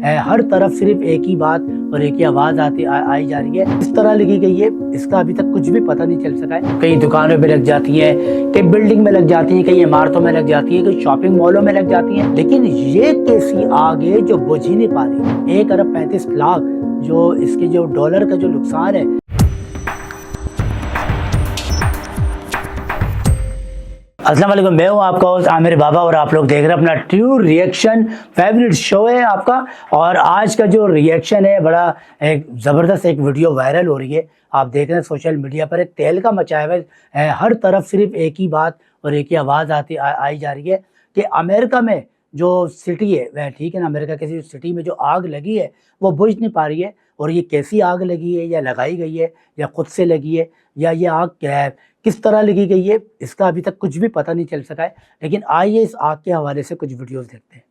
ہر طرف صرف ایک ہی بات اور ایک ہی آواز آئی جا رہی ہے. اس طرح لگی گئی ہے اس کا ابھی تک کچھ بھی پتہ نہیں چل سکا ہے. کئی دکانوں پہ لگ جاتی ہیں, کئی بلڈنگ میں لگ جاتی ہیں, کئی عمارتوں میں لگ جاتی ہیں, کئی شاپنگ مالوں میں لگ جاتی ہیں, لیکن یہ کیسی آگ ہے جو بجھ ہی نہیں پا رہی. 1 ارب 35 لاکھ جو اس کے جو ڈالر کا جو نقصان ہے. السلام علیکم, میں ہوں آپ کا ہوسٹ عامر بابا اور آپ لوگ دیکھ رہے ہیں اپنا ٹیو ریئیکشن فیوریٹ شو ہے آپ کا. اور آج کا جو ریئیکشن ہے بڑا ایک زبردست ایک ویڈیو وائرل ہو رہی ہے. آپ دیکھ رہے ہیں سوشل میڈیا پر ایک تیل کا مچایا ہوا ہے. ہر طرف صرف ایک ہی بات اور ایک ہی آواز آئی جا رہی ہے کہ امریکہ میں جو سٹی ہے وہ ٹھیک ہے نا, امریکہ کسی سٹی میں جو آگ لگی ہے وہ بجھ نہیں پا رہی ہے. اور یہ کیسی آگ لگی ہے, یا لگائی گئی ہے, یا خود سے لگی ہے, یا یہ آگ کس طرح لگی گئی ہے, اس کا ابھی تک کچھ بھی پتہ نہیں چل سکا ہے. لیکن آئیے اس آگ کے حوالے سے کچھ ویڈیوز دیکھتے ہیں.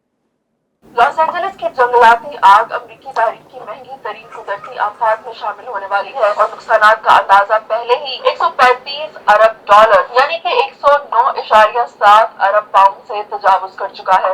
لاس اینجلس کی جنگلاتی آگ امریکی تاریخ کی مہنگی ترین قدرتی آفات میں شامل ہونے والی ہے اور نقصانات کا اندازہ پہلے ہی 135 ارب ڈالر یعنی کہ 109.7 ارب پاؤنڈ سے تجاوز کر چکا ہے.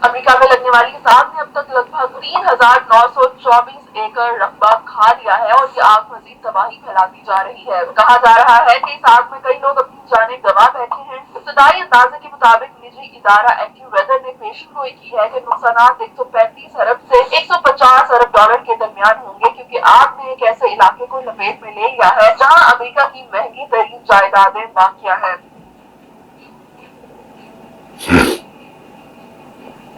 امریکہ میں لگنے والی اس آگ نے اب تک لگ بھگ 3,924 ایکڑ رقبہ کھا لیا ہے اور یہ آگ مزید تباہی پھیلاتی جا رہی ہے. کہا جا رہا ہے کہ اس آگ میں کئی لوگ اپنی جانیں گنوا بیٹھے ہیں. ابتدائی اندازے کے مطابق نجی ادارہ ایکٹیو ویدر نے پیشن گوئی کی ہے کہ نقصانات 135 ارب سے 150 ارب ڈالر کے درمیان ہوں گے, کیونکہ آگ نے ایک ایسے علاقے کو لپیٹ میں لے لیا ہے جہاں امریکہ کی مہنگی ترین جائیدادیں واقع ہیں.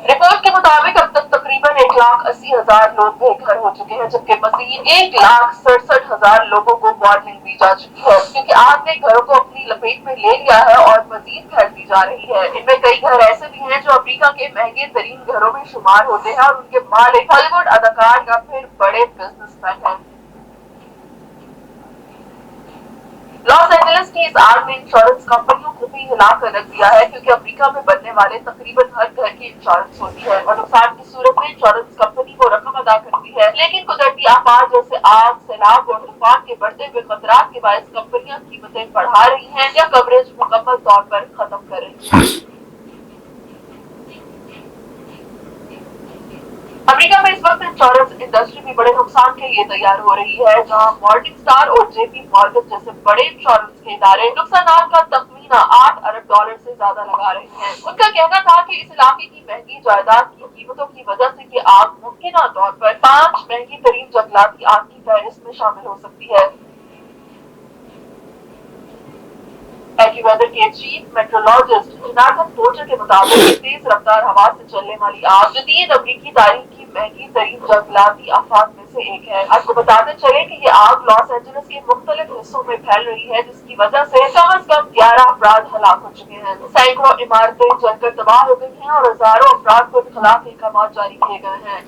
رپورٹ کے مطابق اب تک تقریباً 1,80,000 لوگ بے گھر ہو چکے ہیں, جبکہ مزید 1,67,000 لوگوں کو وارننگ دی جا چکی ہے, کیونکہ آگ نے گھروں کو اپنی لپیٹ میں لے لیا ہے اور مزید پھیلتی جا رہی ہے. ان میں کئی گھر ایسے بھی ہیں جو امریکہ کے مہنگے ترین گھروں میں شمار ہوتے ہیں اور ان کے مالک ہالی ووڈ اداکار یا پھر بڑے بزنس مین ہیں. لاس اینجلس کی اس آگ نے انشورنس کمپنیوں کو بھی ہلا کر رکھ دیا ہے, کیونکہ امریکہ میں بننے والے تقریباً ہر گھر کی انشورنس ہوتی ہے اور نقصان کی صورت میں انشورنس کمپنی کو رقم ادا کرتی ہے. لیکن قدرتی آفات جیسے آگ, سیلاب اور طوفان کے بڑھتے ہوئے خطرات کے باعث کمپنیاں قیمتیں بڑھا رہی ہیں یا کوریج مکمل طور پر ختم کر رہی ہیں. امریکہ میں اس وقت انشورنس انڈسٹری بھی بڑے نقصان کے لیے تیار ہو رہی ہے, جہاں مارننگ سٹار اور جے پی مارگن جیسے بڑے انشورنس کے ادارے نقصانات کا تخمینہ 8 ارب ڈالر سے زیادہ لگا رہے ہیں. ان کا کہنا تھا کہ اس علاقے کی مہنگی جائیداد کی قیمتوں کی وجہ سے یہ آگ ممکنہ طور پر 5 مہنگی ترین جنگلاتی آگ کی فہرست میں شامل ہو سکتی ہے. ایکٹیو ویدر کے چیف میٹرولوجسٹ جوناتھن پورٹر کے مطابق تیز رفتار ہوا سے چلنے والی آگ جدید امریکی تاریخ کی مہنگی ترین جنگلاتی آفات میں سے ایک ہے. آپ کو بتاتے چلے کہ یہ آگ لاس اینجلس کے مختلف حصوں میں پھیل رہی ہے, جس کی وجہ سے کم از کم 11 افراد ہلاک ہو چکے ہیں. سینکڑوں عمارتیں جل کر تباہ ہو گئی ہیں اور ہزاروں افراد کو اطلاق احکامات جاری کیے گئے ہیں.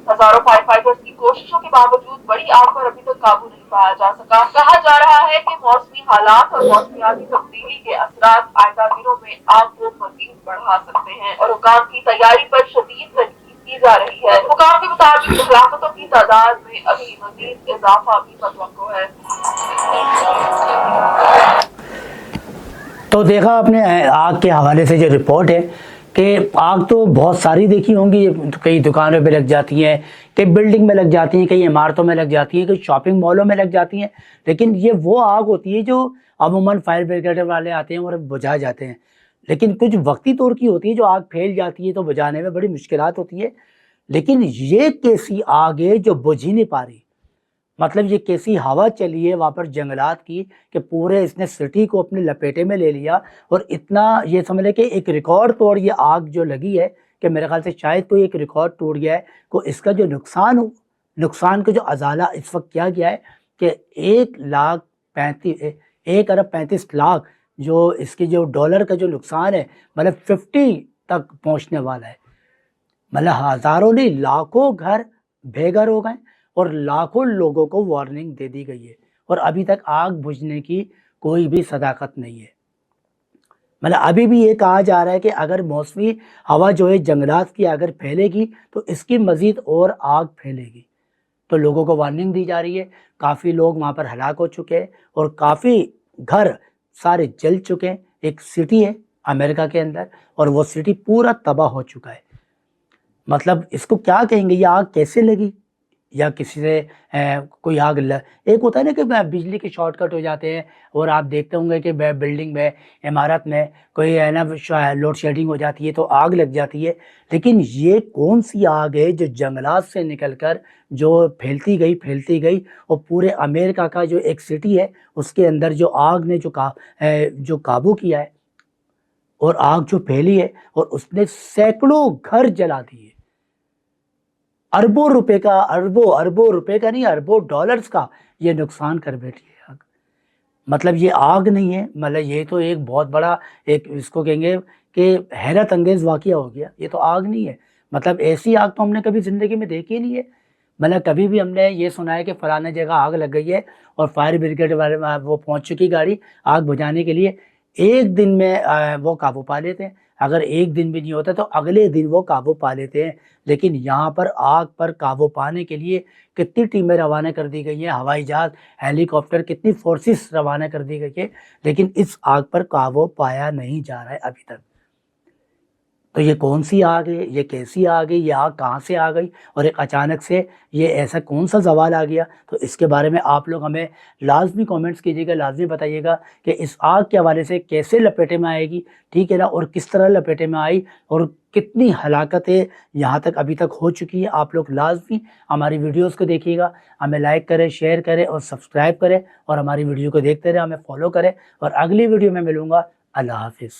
ہزاروں فائر فائٹرز کی کوششوں کے باوجود بڑی آگ پر ابھی تک قابو نہیں پایا جا سکا. کہا جا رہا ہے کہ موسمی حالات اور موسمیاتی تبدیلی کے اثرات آئندہ دنوں میں آگ کو مزید بڑھا سکتے ہیں اور حکام کی تیاری پر شدید تنقید کی جا رہی ہے. حکام کے مطابق ہلاکتوں کی تعداد میں ابھی مزید اضافہ بھی متوقع ہے. تو دیکھا آپ نے آگ کے حوالے سے جو رپورٹ ہے کہ آگ تو بہت ساری دیکھی ہوں گی, کئی دکانوں پہ لگ جاتی ہیں, کئی بلڈنگ میں لگ جاتی ہیں, کئی عمارتوں میں لگ جاتی ہیں, کئی شاپنگ مالوں میں لگ جاتی ہیں. لیکن یہ وہ آگ ہوتی ہے جو عموماً فائر بریگیڈ والے آتے ہیں اور بجھا جاتے ہیں. لیکن کچھ وقتی طور کی ہوتی ہے جو آگ پھیل جاتی ہے تو بجھانے میں بڑی مشکلات ہوتی ہے. لیکن یہ کیسی آگ ہے جو بجھ ہی نہیں پا رہی. مطلب یہ کیسی ہوا چلی ہے وہاں پر جنگلات کی کہ پورے اس نے سٹی کو اپنے لپیٹے میں لے لیا. اور اتنا یہ سمجھ لے کہ ایک ریکارڈ توڑ یہ آگ جو لگی ہے کہ میرے خیال سے شاید کوئی ایک ریکارڈ ٹوٹ گیا ہے. کو اس کا جو نقصان کا جو ازالہ اس وقت کیا گیا ہے کہ 1 ارب 35 لاکھ جو اس کے جو ڈالر کا جو نقصان ہے, مطلب 50 تک پہنچنے والا ہے. مطلب ہزاروں نہیں لاکھوں گھر بے گھر ہو گئے اور لاکھوں لوگوں کو وارننگ دے دی گئی ہے, اور ابھی تک آگ بجھنے کی کوئی بھی صداقت نہیں ہے. مطلب ابھی بھی یہ کہا جا رہا ہے کہ اگر موسمی ہوا جو ہے جنگلات کی اگر پھیلے گی تو اس کی مزید اور آگ پھیلے گی. تو لوگوں کو وارننگ دی جا رہی ہے. کافی لوگ وہاں پر ہلاک ہو چکے ہیں اور کافی گھر سارے جل چکے ہیں. ایک سٹی ہے امریکہ کے اندر اور وہ سٹی پورا تباہ ہو چکا ہے. مطلب اس کو کیا کہیں گے, یہ آگ کیسے لگی, یا کسی سے کوئی آگ ایک ہوتا ہے نا کہ بجلی کے شارٹ کٹ ہو جاتے ہیں, اور آپ دیکھتے ہوں گے کہ بلڈنگ میں, عمارت میں کوئی ہے نا لوڈ شیڈنگ ہو جاتی ہے تو آگ لگ جاتی ہے. لیکن یہ کون سی آگ ہے جو جنگلات سے نکل کر جو پھیلتی گئی اور پورے امریکہ کا جو ایک سٹی ہے اس کے اندر جو آگ نے جو قابو کیا ہے اور آگ جو پھیلی ہے اور اس نے سینکڑوں گھر جلا دیے. اربوں روپے کا نہیں, اربوں ڈالرز کا یہ نقصان کر بیٹھی ہے آگ. مطلب یہ آگ نہیں ہے, مطلب یہ تو ایک بہت بڑا ایک اس کو کہیں گے کہ حیرت انگیز واقعہ ہو گیا. یہ تو آگ نہیں ہے, مطلب ایسی آگ تو ہم نے کبھی زندگی میں دیکھی ہی نہیں ہے. مطلب کبھی بھی ہم نے یہ سنا ہے کہ فلانے جگہ آگ لگ گئی ہے اور فائر بریگیڈ والے وہ پہنچ چکی گاڑی آگ بجھانے کے لیے, ایک دن میں وہ قابو پا لیتے ہیں. اگر ایک دن بھی نہیں ہوتا تو اگلے دن وہ قابو پا لیتے ہیں. لیکن یہاں پر آگ پر قابو پانے کے لیے کتنی ٹیمیں روانہ کر دی گئی ہیں, ہوائی جہاز, ہیلی کاپٹر, کتنی فورسز روانہ کر دی گئی ہے, لیکن اس آگ پر قابو پایا نہیں جا رہا ہے ابھی تک. تو یہ کون سی آگ ہے, یہ کیسی آگ ہے, یہ آگ کہاں سے آ گئی اور ایک اچانک سے یہ ایسا کون سا زوال آ گیا؟ تو اس کے بارے میں آپ لوگ ہمیں لازمی کومنٹس کیجیے گا, لازمی بتائیے گا کہ اس آگ کے حوالے سے کیسے لپیٹے میں آئے گی, ٹھیک ہے نا, اور کس طرح لپیٹے میں آئی اور کتنی ہلاکتیں یہاں تک ابھی تک ہو چکی ہے. آپ لوگ لازمی ہماری ویڈیوز کو دیکھیے گا, ہمیں لائک کریں, شیئر کریں اور سبسکرائب کریں, اور ہماری ویڈیو کو دیکھتے رہیں, ہمیں فالو کریں, اور اگلی ویڈیو میں ملوں گا. اللہ حافظ.